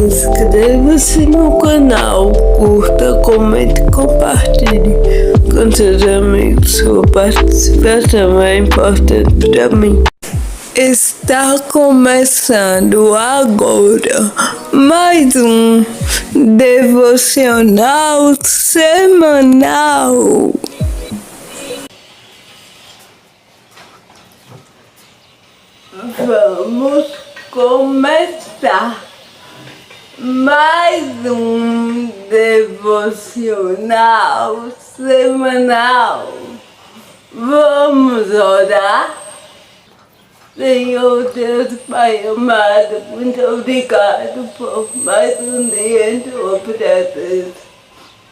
Inscreva-se no canal, curta, comente e compartilhe com seus amigos. Sua participação é importante para mim. Está começando agora mais um devocional semanal. Vamos começar mais um devocional semanal. Vamos orar? Senhor Deus Pai amado, muito obrigado por mais um dia em tua presença.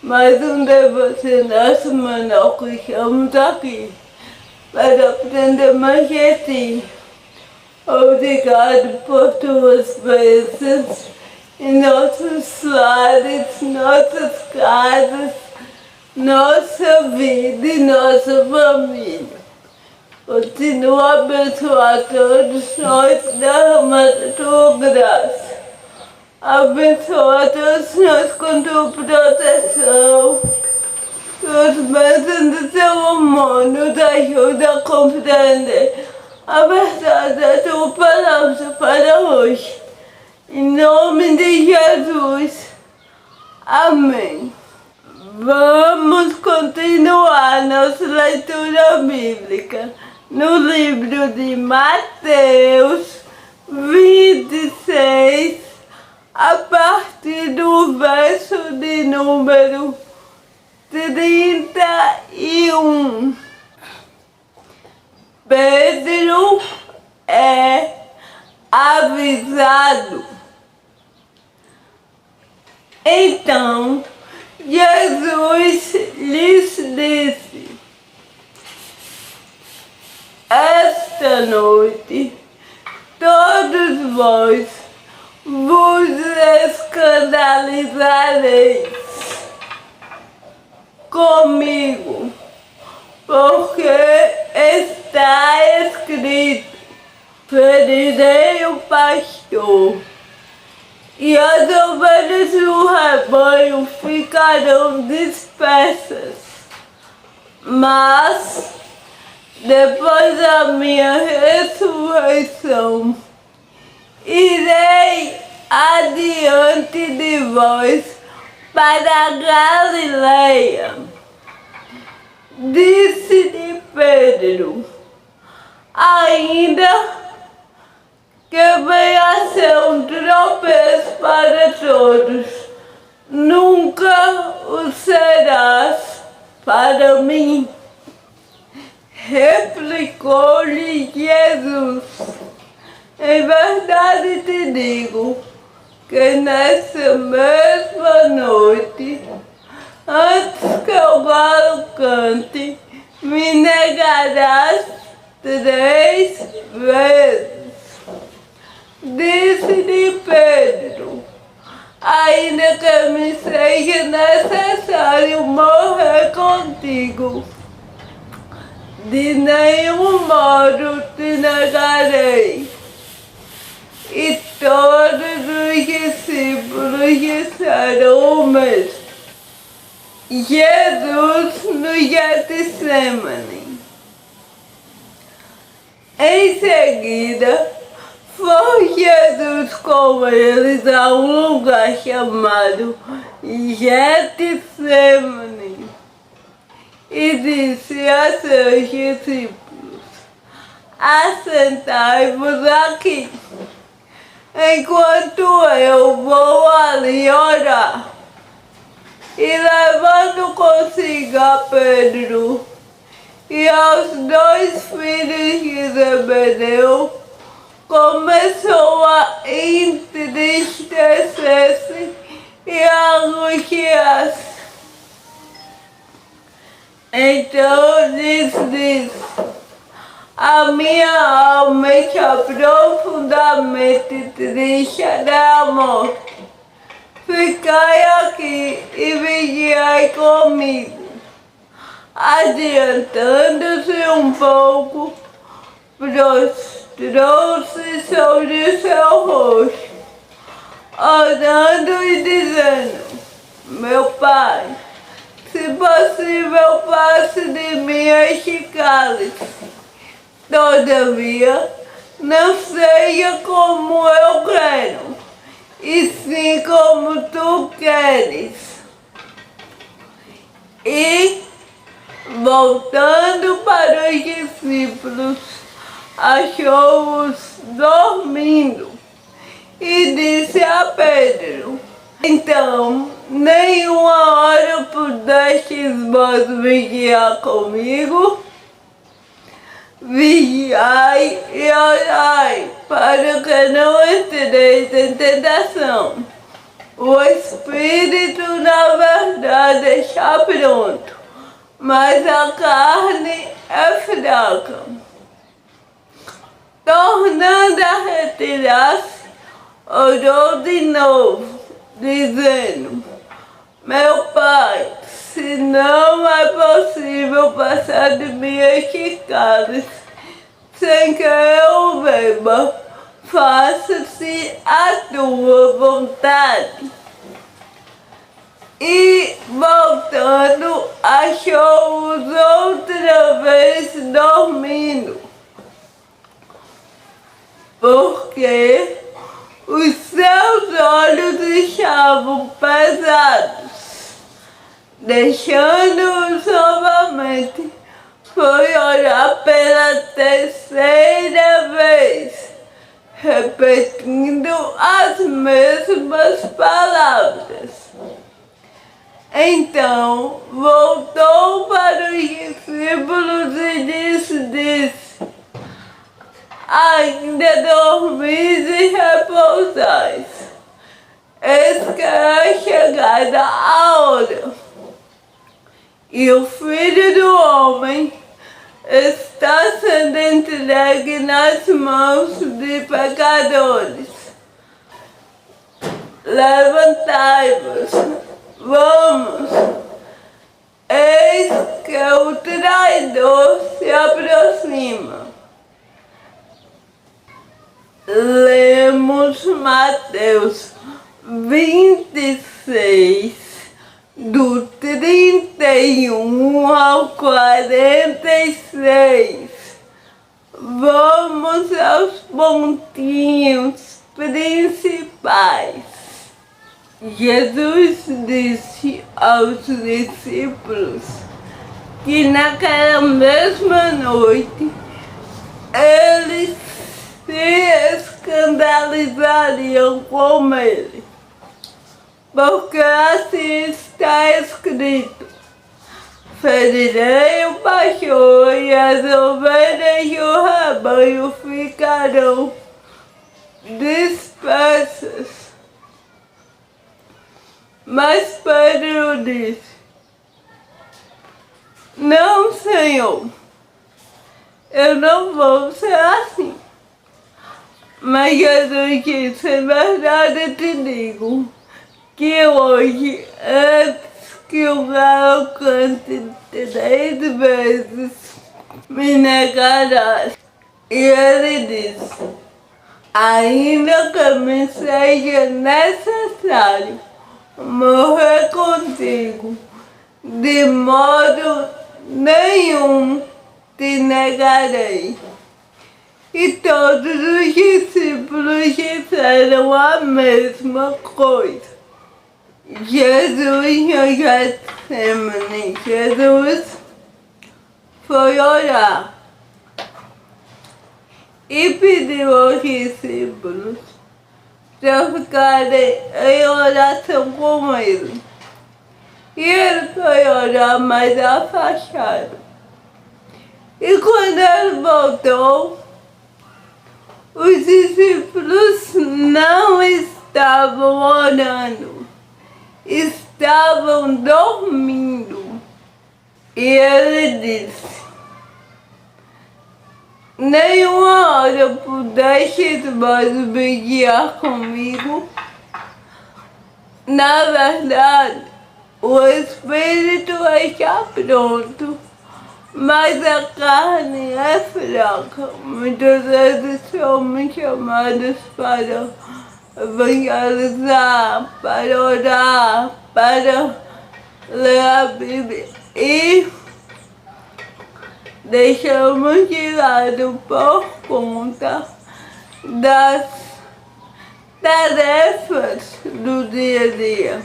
Mais um devocional semanal que estamos aqui para aprender mais de ti. Obrigado por tuas bênçãos em nossos lares, nossas casas, nossa vida e nossa família. Continua a abençoar todos nós, derramando a tua graça. Abençoa todos nós com tua proteção. Tuas bênçãos do teu amor nos ajuda a compreender a verdade da tua palavra para hoje. Em nome de Jesus. Amém. Vamos continuar nossa leitura bíblica no livro de Mateus 26, a partir do verso de número 31. Pedro é avisado. Então, Jesus lhes disse: esta noite todos vós vos escandalizareis comigo, porque está escrito: ferirei o pastor, e as ovelhas do rebanho ficarão dispersas. Mas, depois da minha ressurreição, irei adiante de vós para a Galileia. Disse-lhe Pedro: ainda que venha a ser um tropeço para todos, nunca o serás para mim. Replicou-lhe Jesus: em verdade te digo que nessa mesma noite, antes que o galo cante, me negarás 3 vezes. Disse-lhe Pedro: ainda que me seja necessário morrer contigo, de nenhum modo te negarei. E todos os discípulos disseram o mesmo. Jesus no Getsemane. Em seguida, foi Jesus com eles a um lugar chamado Getsemane e disse a seus discípulos: assentai-vos aqui, enquanto eu vou ali orar. E levando consigo a Pedro e aos 2 filhos de Zebedeu, começou a entristecer-se e a angustiar-se. Então lhes disse: a minha alma está profundamente triste até a morte. Ficai aqui e vigiai comigo. Adiantando-se um pouco, prostrou-se sobre o seu rosto, orando e dizendo: meu Pai, se possível, passe de mim este cálice. Todavia, não seja como eu quero, e sim como tu queres. E, voltando para os discípulos, achou-os dormindo e disse a Pedro: então, nenhuma hora pudestes vós vigiar comigo? Vigiai e orai, para que não entreis em tentação. O espírito, na verdade, está pronto, mas a carne é fraca. Tornando a retirar-se, orou de novo, dizendo: meu Pai, se não é possível passar de mim este cálice sem que eu beba, faça-se a tua vontade. E, voltando, achou-os outra vez dormindo, porque os seus olhos estavam pesados. Deixando-os novamente, foi orar pela terceira vez, repetindo as mesmas palavras. Então voltou para os discípulos e disse: ainda dormis e repousais. Eis que é chegada a hora, e o Filho do Homem está sendo entregue nas mãos de pecadores. Levantai-vos, vamos. Eis que o traidor se aproxima. Lemos Mateus 26, do 31 ao 46. Vamos aos pontinhos principais. Jesus disse aos discípulos que naquela mesma noite eles se escandalizariam com ele, porque assim está escrito: ferirei o pastor e as ovelhas do rebanho ficarão dispersas. Mas Pedro disse: não, Senhor, eu não vou ser assim. Mas Jesus disse: em verdade te digo que hoje, antes que o galo cante 3 vezes, me negarás. E ele disse: ainda que me seja necessário morrer contigo, de modo nenhum te negarei. E todos os discípulos disseram a mesma coisa. Jesus no Getsemane, Jesus foi orar e pediu aos discípulos para ficarem em oração com ele. E ele foi orar mais afastado. E quando ele voltou, os discípulos não estavam orando, estavam dormindo. E ele disse: nenhuma hora pudestes vós vigiar comigo? Na verdade, o espírito está pronto, mas a carne é fraca. Muitas vezes somos chamados para evangelizar, para orar, para ler a Bíblia e deixamos de lado por conta das tarefas do dia a dia.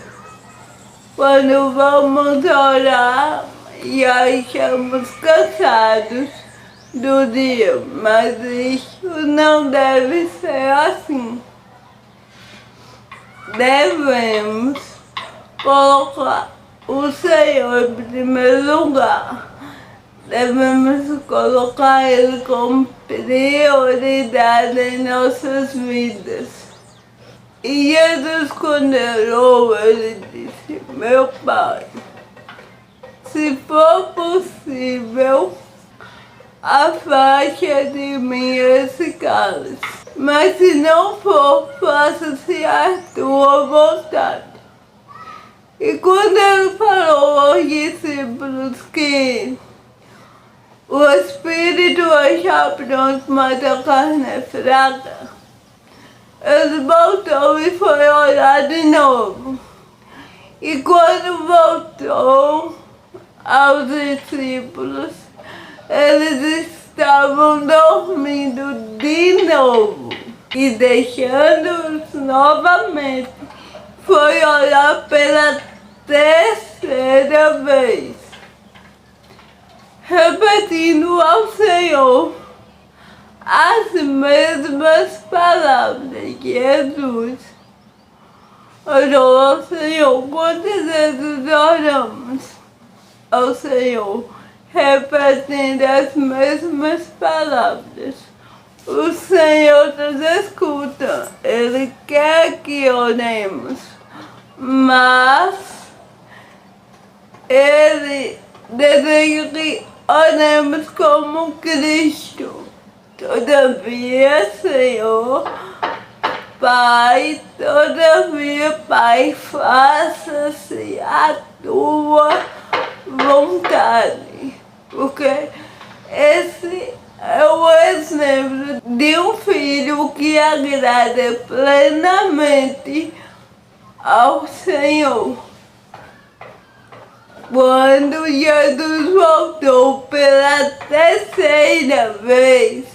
Quando vamos orar e achamos cansados do dia, mas isso não deve ser assim. Devemos colocar o Senhor em primeiro lugar. Devemos colocar Ele como prioridade em nossas vidas. E Jesus, quando orou, Ele disse: meu Pai, se for possível, afasta de mim esse cálice. Mas se não for, faça-se a tua vontade. E quando Ele falou aos discípulos que o Espírito está pronto, mas a carne é fraca, Ele voltou e foi orar de novo. E quando voltou aos discípulos, eles estavam dormindo de novo. E deixando-os novamente, foi orar pela terceira vez, repetindo ao Senhor as mesmas palavras. Jesus orou ao Senhor. Quantas vezes oramos ao Senhor repetindo as mesmas palavras? O Senhor nos escuta, Ele quer que oremos, mas Ele deseja que oremos como Cristo. Todavia, Senhor, Pai, todavia, Pai, faça-se a tua vontade. Porque esse é o exemplo de um filho que agrada plenamente ao Senhor. Quando Jesus voltou pela terceira vez,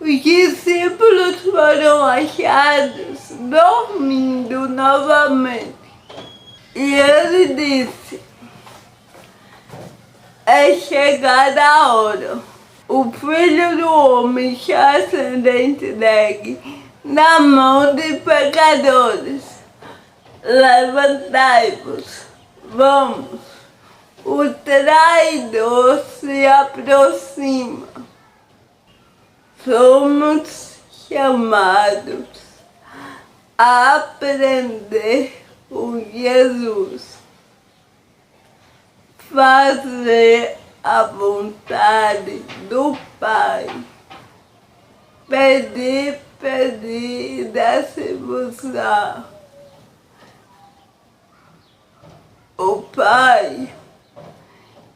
os discípulos foram achados dormindo novamente. E ele disse: é chegada a hora. O Filho do Homem está sendo entregue na mão de pecadores. Levantai-vos, vamos. O traidor se aproxima. Somos chamados a aprender com Jesus, fazer a vontade do Pai, pedir, pedir e dar-se-vos-á. O Pai,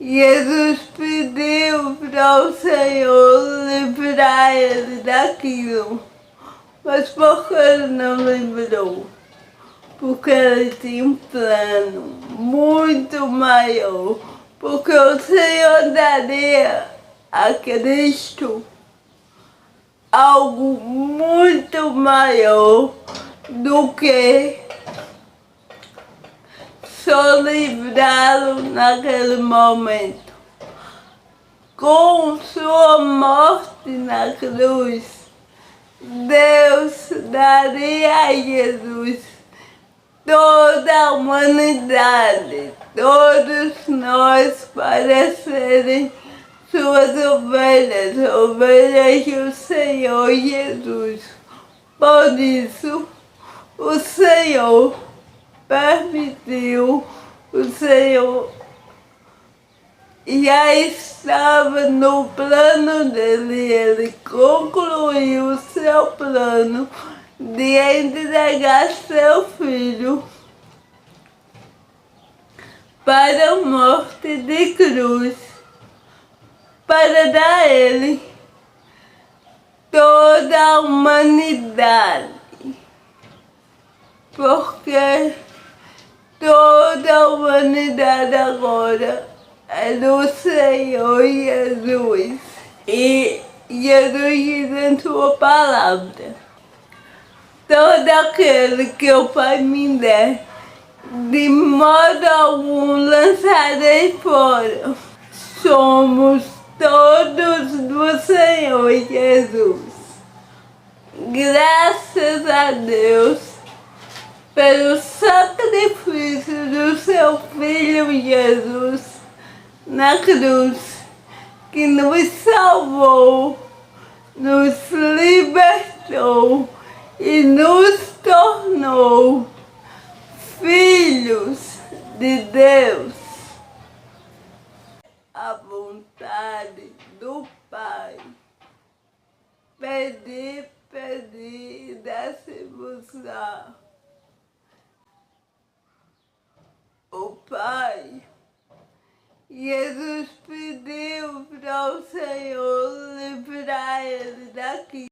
Jesus pediu para o Senhor livrar ele daquilo, mas por que ele não livrou? Porque ele tinha um plano muito maior, porque o Senhor daria a Cristo algo muito maior do que só livrá-lo naquele momento. Com sua morte na cruz, Deus daria a Jesus toda a humanidade, todos nós, para serem suas ovelhas, ovelhas do Senhor Jesus. Por isso, o Senhor permitiu, o Senhor já estava no plano dele, ele concluiu o seu plano de entregar seu filho para a morte de cruz, para dar a ele toda a humanidade. porque toda a humanidade agora é do Senhor Jesus. E Jesus diz em sua palavra: todo aquele que o Pai me der, de modo algum lançarei fora. Somos todos do Senhor Jesus. Graças a Deus pelo sacrifício do seu Filho Jesus na cruz, que nos salvou, nos libertou e nos tornou filhos de Deus. A vontade do Pai, pedir, pedir e dar-se-vos-á. O Pai, Jesus pediu para o Senhor